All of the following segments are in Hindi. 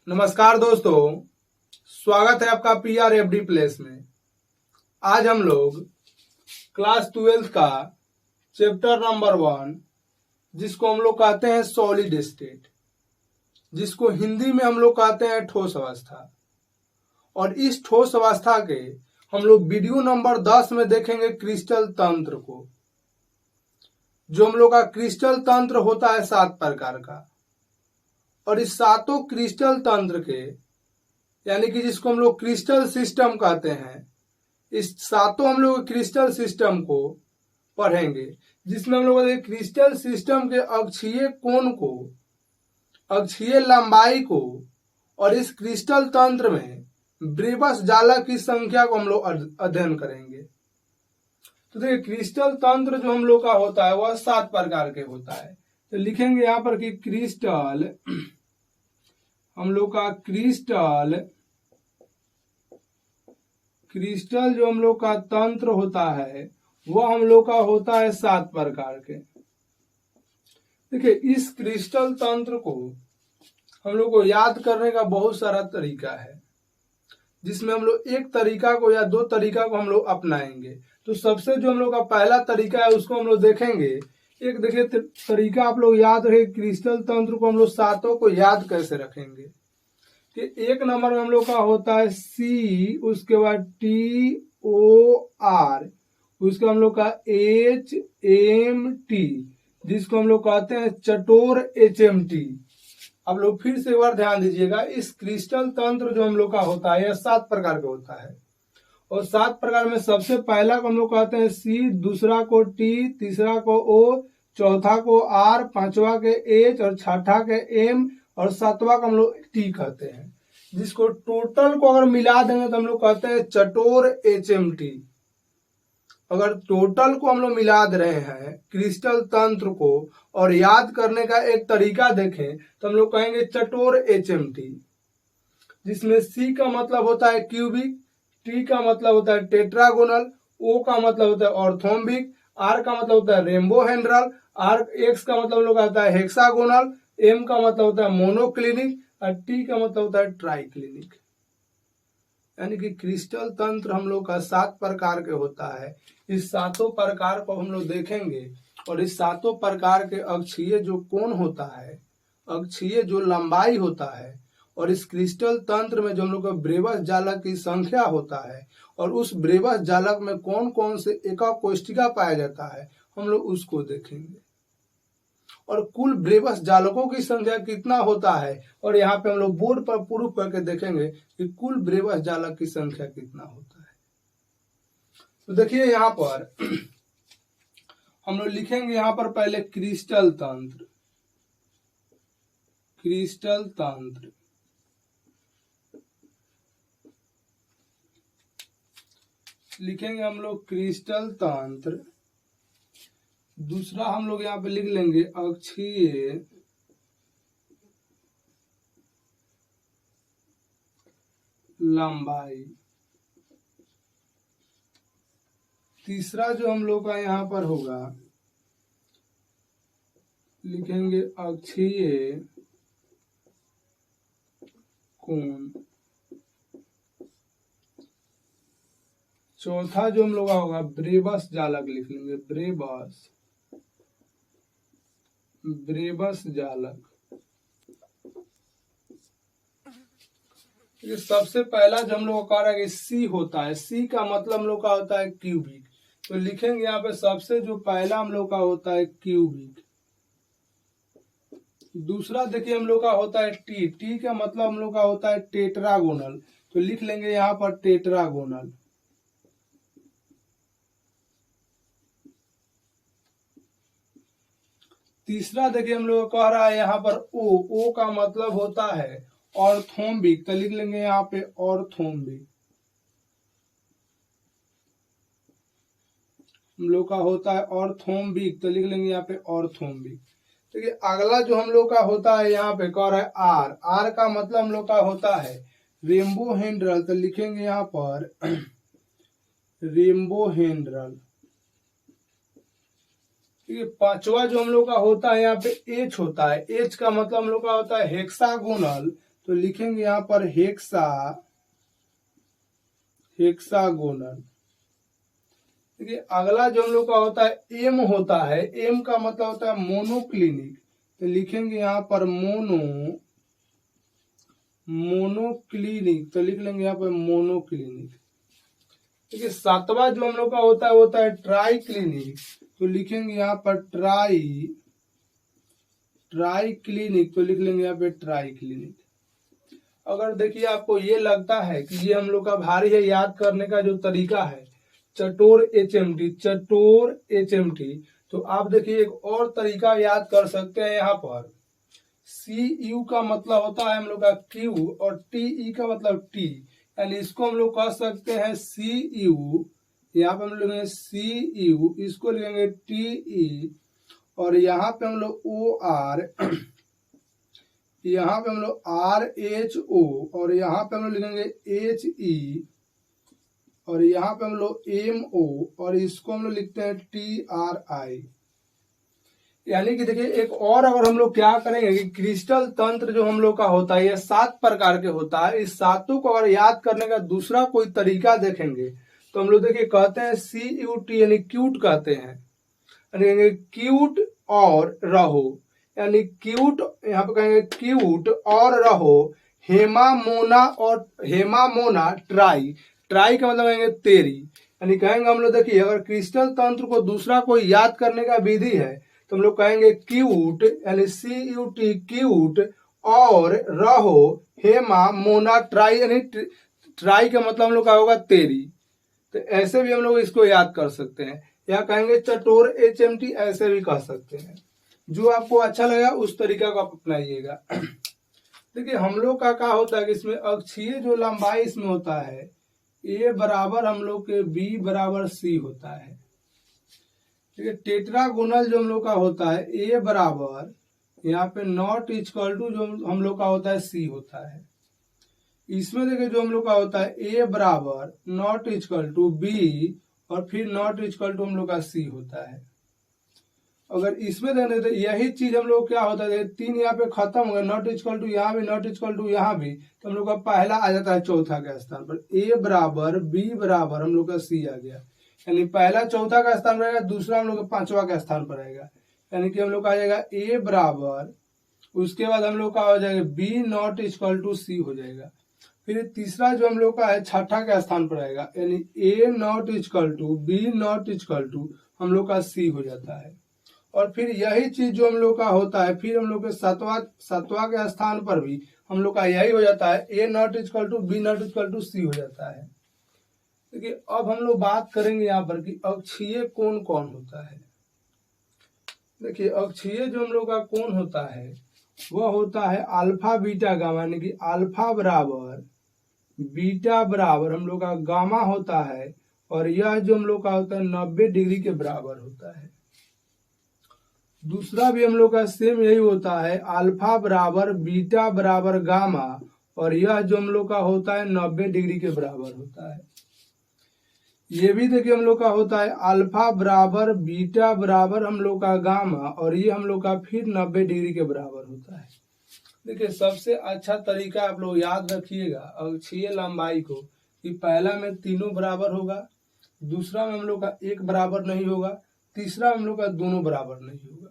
नमस्कार दोस्तों, स्वागत है आपका PRFD प्लेस में। आज हम लोग क्लास 12 का चैप्टर नंबर 1, जिसको हम लोग कहते हैं सॉलिड स्टेट, जिसको हिंदी में हम लोग कहते हैं ठोस अवस्था, और इस ठोस अवस्था के हम लोग वीडियो नंबर 10 में देखेंगे क्रिस्टल तंत्र को। जो हम लोग का क्रिस्टल तंत्र होता है 7 प्रकार का, और इस सातों क्रिस्टल तंत्र के यानी कि जिसको हम लोग क्रिस्टल सिस्टम कहते हैं, इस सातों हम लोग क्रिस्टल सिस्टम को पढ़ेंगे, जिसमें हम लोग क्रिस्टल सिस्टम के अक्षीय कोण को, अक्षीय लंबाई को, और इस क्रिस्टल तंत्र में ब्रेबस जालक की संख्या को हम लोग अध्ययन करेंगे। तो देखिए, क्रिस्टल तंत्र जो हम लोग का होता है वह 7 प्रकार के होता है। तो लिखेंगे यहाँ पर कि क्रिस्टल, हम लोग का क्रिस्टल जो हम लोग का तंत्र होता है वह हम लोग का होता है 7 प्रकार के। देखिए, इस क्रिस्टल तंत्र को हम लोग को याद करने का बहुत सारा तरीका है, जिसमें हम लोग एक तरीका को या 2 तरीका को हम लोग अपनाएंगे। तो सबसे जो हम लोग का पहला तरीका है उसको हम लोग देखेंगे। एक देखिए तरीका आप लोग याद रहे, क्रिस्टल तंत्र को हम लोग सातों को याद कैसे रखेंगे कि 1 नंबर में हम लोग का होता है C, उसके बाद TOR, उसका हम लोग का HMT, जिसको हम लोग कहते हैं चटोर HMT। आप लोग फिर से एक बार ध्यान दीजिएगा, इस क्रिस्टल तंत्र जो हम लोग का होता है यह 7 प्रकार का होता है, और 7 प्रकार में सबसे पहला को हम लोग कहते हैं C, दूसरा को T, तीसरा को O, चौथा को R, पांचवा के H, और छठा के M, और 7वां को हम लोग T कहते हैं। जिसको टोटल को अगर मिला देंगे तो हम लोग कहते हैं चटोर HMT। अगर टोटल को हम लोग मिला दे रहे हैं क्रिस्टल तंत्र को और याद करने का एक तरीका देखें तो हम लोग कहेंगे चटोर HMT, जिसमें C का मतलब होता है क्यूबिक, T का मतलब होता है टेट्रागोनल, O का मतलब होता है ऑर्थोम्बिक, R का मतलब होता है रेम्बोहेड्रल, X का मतलब हम लोग होता है हेक्सागोनल, M का मतलब होता है मोनोक्लिनिक, और T का मतलब होता है ट्राइक्लिनिक। यानी कि क्रिस्टल तंत्र हम लोग का 7 प्रकार के होता है। इस सातों प्रकार को हम लोग देखेंगे, और इस सातों प्रकार के अक्षीय जो कोण होता है, अक्षीय जो लंबाई होता है, और इस क्रिस्टल तंत्र में जो हम लोग का ब्रेबस जालक की संख्या होता है, और उस ब्रेबस जालक में कौन कौन से एकाक कोष्ठिका पाया जाता है, हम लोग उसको देखेंगे। और कुल ब्रेबस जालकों की संख्या कितना होता है, और यहाँ पे हम लोग बोर्ड पर प्रूफ करके देखेंगे कि कुल ब्रेबस जालक की संख्या कितना होता है। तो देखिए यहाँ पर हम लोग लिखेंगे यहाँ पर पहले क्रिस्टल तंत्र, क्रिस्टल तंत्र लिखेंगे हम लोग क्रिस्टल तंत्र। दूसरा हम लोग यहाँ पे लिख लेंगे अक्षीय लंबाई। तीसरा जो हम लोग का यहाँ पर होगा लिखेंगे अक्षीय कोण। चौथा जो हम लोग का होगा ब्रेबस जालक, लिख लेंगे ब्रेबस जालक। ये सबसे पहला जो हम लोग का कह रहा है C होता है, C का मतलब हम लोग का होता है क्यूबिक। तो लिखेंगे यहाँ पे सबसे जो पहला हम लोग का होता है क्यूबिक। दूसरा देखिए हम लोग का होता है T का मतलब हम लोग का होता है टेट्रागोनल। तो लिख लेंगे यहाँ पर टेट्रागोनल। तीसरा देखिए हम लोग कह रहा है यहाँ पर O का मतलब होता है ऑर्थोम्बिक। तो लिख लेंगे यहाँ पे ऑर्थोम्बिक। हम लोग का होता है ऑर्थोम्बिक, तो लिख लेंगे यहाँ पे ऑर्थोम्बिक। देखिए अगला जो हम लोग का होता है यहाँ पे कह रहा है R का मतलब हम लोग का होता है रेम्बोहेड्रल। तो लिखेंगे यहाँ पर रेम्बोहेड्रल। ये पांचवा जो हम लोग का होता है यहाँ पे एच होता है। एच का मतलब हम लोग का होता है हेक्सागोनल, तो लिखेंगे यहाँ पर हेक्सागोनल। देखिए अगला जो हम लोग का होता है एम होता है। एम का मतलब होता है मोनोक्लिनिक, तो लिखेंगे यहाँ पर मोनोक्लिनिक, तो लिख लेंगे यहाँ पर मोनोक्लिनिक। देखिए सातवां जो हम लोग का होता है ट्राई क्लिनिक, तो लिखेंगे यहाँ पर ट्राई क्लिनिक, तो लिख लेंगे यहाँ पे ट्राई क्लिनिक। अगर देखिए आपको ये लगता है कि ये हम लोग का भारी है, याद करने का जो तरीका है चटोर HMT, तो आप देखिए एक और तरीका याद कर सकते हैं। यहाँ पर CU का मतलब होता है हम लोग का Q और TE का मतलब T, यानी इसको हम लोग कह सकते हैं CU। यहाँ पे हम लोग CU, इसको लिखेंगे TE, और यहाँ पे हम लोग OR, यहाँ पे हम लोग RHO, और यहाँ पे हम लोग लिखेंगे HE, और यहाँ पे हम लोग MO, और इसको हम लोग लिखते हैं TRI। यानी कि देखिए एक और अगर हम लोग क्या करेंगे कि क्रिस्टल तंत्र जो हम लोग का होता है ये 7 प्रकार के होता है। इस सातों को अगर याद करने का दूसरा कोई तरीका देखेंगे तो हम लोग देखिए कहते हैं CUT, यानी क्यूट कहते हैं, यानी क्यूट और रहो, यानी क्यूट, यहाँ पे कहेंगे क्यूट और रहो। हेमामोना ट्राई का मतलब कहेंगे तेरी, यानी कहेंगे हम लोग देखिए अगर क्रिस्टल तंत्र को दूसरा कोई याद करने का विधि है तो हम लोग कहेंगे क्यूट, यानी CUT क्यूट और रहो हेमामोना ट्राई, यानी ट्राई का मतलब हम लोग का होगा तेरी। तो ऐसे भी हम लोग इसको याद कर सकते हैं, या कहेंगे चटोर HMT, ऐसे भी कह सकते हैं। जो आपको अच्छा लगेगा उस तरीका को आप अपनाइएगा। देखिए हम लोग का क्या होता है कि इसमें अक्षीय जो लंबाई इसमें होता है A बराबर हम लोग के B बराबर C होता है। ठीक है, टेट्रागोनल जो हम लोग का होता है A बराबर यहाँ पे नॉट इक्वल टू जो हम लोग का होता है C होता है। इसमें देखिए जो हम लोग का होता है A बराबर नॉट इक्वल टू B, और फिर नॉट इक्वल टू हम लोग का C होता है। अगर इसमें देने तो यही चीज हम लोग क्या होता है, 3 यहाँ पे खत्म हो गया, नॉट इक्वल टू यहाँ भी, नॉट इक्वल टू यहाँ भी, तो हम लोग का पहला आ जाता है चौथा के स्थान पर। A बराबर B बराबर हम लोग का C आ गया, यानी पहला चौथा का स्थान रहेगा, दूसरा हम लोग का पांचवा का स्थान पर रहेगा, यानी कि हम लोग का आ जाएगा A बराबर, उसके बाद हम लोग का हो जाएगा B not equal to C हो जाएगा। फिर तीसरा जो हम लोग का है छठा के स्थान पर आएगा, यानी A not equal to B not equal to हम लोग का C हो जाता है। और फिर यही चीज जो हम लोग का होता है फिर हम लोग के सातवां के स्थान पर भी हम लोग का यही हो जाता है, A not equal to B not equal to C हो जाता है। देखिए अब हम लोग बात करेंगे यहाँ पर कि अक्षीय कोण कौन होता है। देखिए अक्षीय जो हम लोग का कोण होता है वह होता है अल्फा बीटा गामा, यानी कि अल्फा बराबर बीटा बराबर हम लोग का गामा होता है, और यह जो हम लोग का होता है 90 डिग्री के बराबर होता है। दूसरा भी हम लोग का सेम यही होता है, अल्फा बराबर बीटा बराबर गामा, और यह जो हम लोग का होता है 90 डिग्री के बराबर होता है। ये भी देखिए हम लोग का होता है अल्फा बराबर बीटा बराबर हम लोग का गामा, और ये हम लोग का फिर 90 डिग्री के बराबर होता है। देखिए सबसे अच्छा तरीका आप लोग याद रखिएगा अक्षीय लंबाई को, कि पहला में तीनों बराबर होगा, दूसरा में हम लोग का एक बराबर नहीं होगा, तीसरा हम लोग का दोनों बराबर नहीं होगा।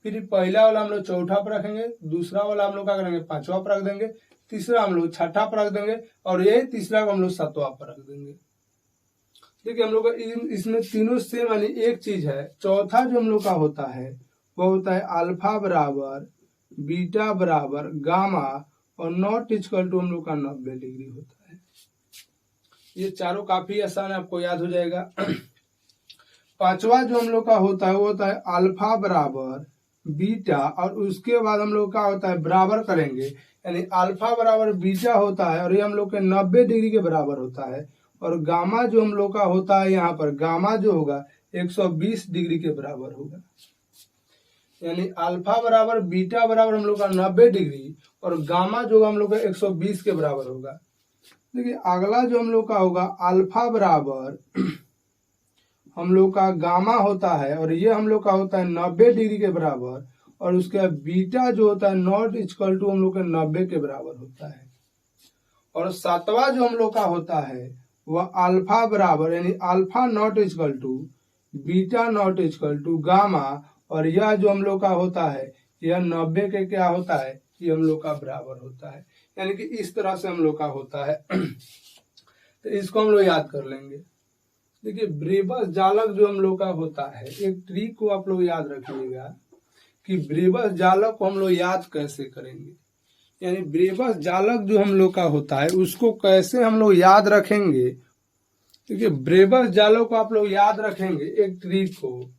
फिर पहला वाला हम लोग चौथा पर रखेंगे, दूसरा वाला हम लोग क्या करेंगे पांचवा पर रख देंगे, तीसरा हम लोग छठा पर रख देंगे, और यही तीसरा को हम लोग सातवां पर रख देंगे। देखिए हम लोग का इसमें तीनों सेम यानी एक चीज है। चौथा जो हम लोग का होता है वो होता है अल्फा बराबर बीटा बराबर गामा, और नॉट इक्वल टू हम लोग का 90 डिग्री होता है। ये चारों काफी आसान है, आपको याद हो जाएगा। पांचवा जो हम लोग का होता है वो होता है अल्फा बराबर बीटा, और उसके बाद हम लोग का होता है बराबर करेंगे, यानी अल्फा बराबर बीटा होता है, और ये हम लोग के 90 डिग्री के बराबर होता है। और गामा जो हम लोग का होता है यहाँ पर गामा जो होगा 120 डिग्री के बराबर होगा, यानी अल्फा बराबर बीटा बराबर हम लोग का 90 डिग्री, और गामा जो हम लोग का 120 के बराबर होगा। देखिए अगला जो हम लोग का होगा अल्फा बराबर हम लोग का गामा होता है और ये हम लोग का होता है 90 डिग्री के बराबर, और उसके बीटा जो होता है नॉट इक्वल टू हम लोग के 90 के बराबर होता है। और सातवां जो हम लोग का होता है वह अल्फा बराबर यानी alpha not equal to beta not equal to gamma, और यह जो हम लोग का होता है यह 90 के क्या होता है, ये हम लोग का बराबर होता है। यानी कि इस तरह से हम लोग का होता है। तो इसको हम लोग याद कर लेंगे। देखिए ब्रेबस जालक जो हम लोग का होता है, एक ट्रिक को आप लोग याद रखिएगा कि ब्रेबस जालक को हम लोग याद कैसे करेंगे, यानी ब्रेबस जालक जो हम लोग का होता है उसको कैसे हम लोग याद रखेंगे। देखिए ब्रेबस जालक को आप लोग याद रखेंगे एक ट्रिक को,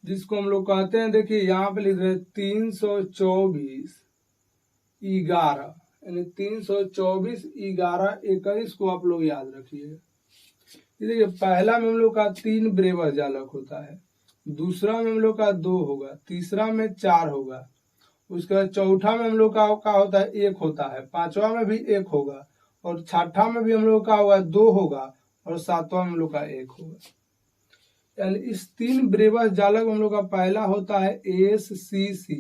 जिसको हम लोग कहते हैं, देखिए यहाँ पे लिख रहे 324/11 यानी 324/11 को आप लोग याद रखिएगा। देखिए पहला में हम लोग का 3 ब्रेबस जालक होता है, दूसरा में हम लोग का 2 होगा, तीसरा में 4 होगा, उसके बाद चौथा में हम लोग का होता है 1 होता है, पांचवा में भी 1 होगा, और छठा में भी हम लोग का होगा 2 होगा, और सातवां में हम लोग का 1 होगा। यानी इस 3 ब्रेबस जालक हम लोग का पहला होता है SCC,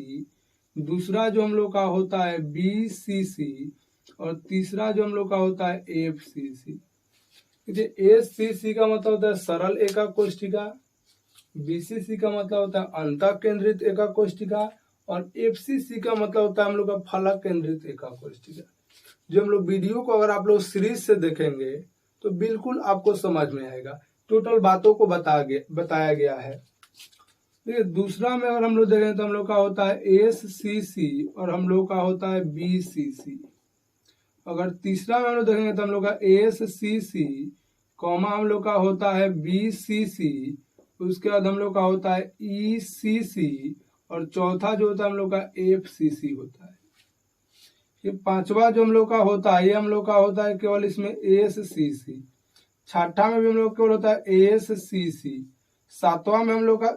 दूसरा जो हम लोग का होता है BCC, और तीसरा जो हम लोग का होता है FCC। SCC का मतलब होता है सरल एकाक कोष्ठिका, BCC का मतलब होता है अंतः केंद्रित एकाक कोष्ठिका, और FCC का मतलब होता है हम लोग का फलक केंद्रित एकाक कोष्ठिका। जो हम लोग वीडियो को अगर आप लोग सीरीज से देखेंगे तो बिल्कुल आपको समझ में आएगा, टोटल बातों को बताया गया है। देखिए दूसरा में अगर हम लोग देखें तो हम लोग का होता है SCC और हम लोग का होता है BCC। अगर तीसरा में हम लोग देखेंगे तो हम लोग का SCC कॉमा हम लोग का होता है BCC, उसके बाद हम लोग का होता है ECC, और चौथा जो होता है हम लोग का FCC होता है। ये पांचवा जो हम लोग का होता है ये हम लोग का होता है केवल इसमें SCC, छठा में भी हम लोग केवल होता है SCC, सातवां में हम लोग का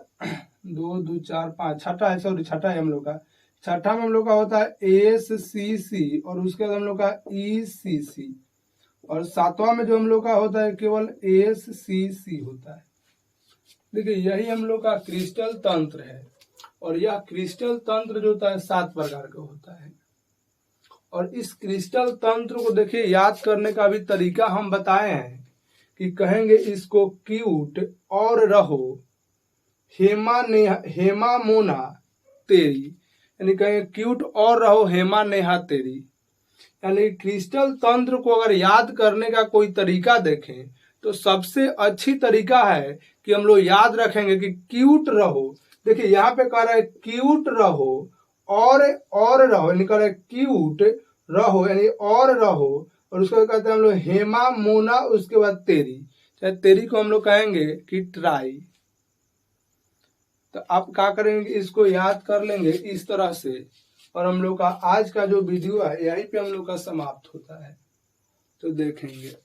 2 2 4 5 छठा है, सॉरी छठा है हम लोग का, छठा में हम लोग का होता है SCC, और उसके बाद हम लोग का ECC, और सातवां में जो हम लोग का होता है केवल SCC होता है। देखिए यही हम लोग का क्रिस्टल तंत्र है, और यह क्रिस्टल तंत्र जो होता है 7 प्रकार का होता है। और इस क्रिस्टल तंत्र को देखिए याद करने का भी तरीका हम बताए हैं कि कहेंगे इसको क्यूट और रहो हेमा मोना तेरी, यानी कहेंगे क्यूट और रहो हेमा नेहा तेरी। यानी क्रिस्टल तंत्र को अगर याद करने का कोई तरीका देखें तो सबसे अच्छी तरीका है कि हम लोग याद रखेंगे कि क्यूट रहो। देखिए यहाँ पे कह रहा है क्यूट रहो और रहो, यानी कह रहा है क्यूट रहो यानी और रहो, और उसको कहते हैं हम लोग हेमा मोना, उसके बाद तेरी, चाहे तेरी को हम लोग कहेंगे कि ट्राई। तो आप क्या करेंगे, इसको याद कर लेंगे इस तरह से, और हम लोग का आज का जो वीडियो है यहीं पे हम लोग का समाप्त होता है। तो देखेंगे।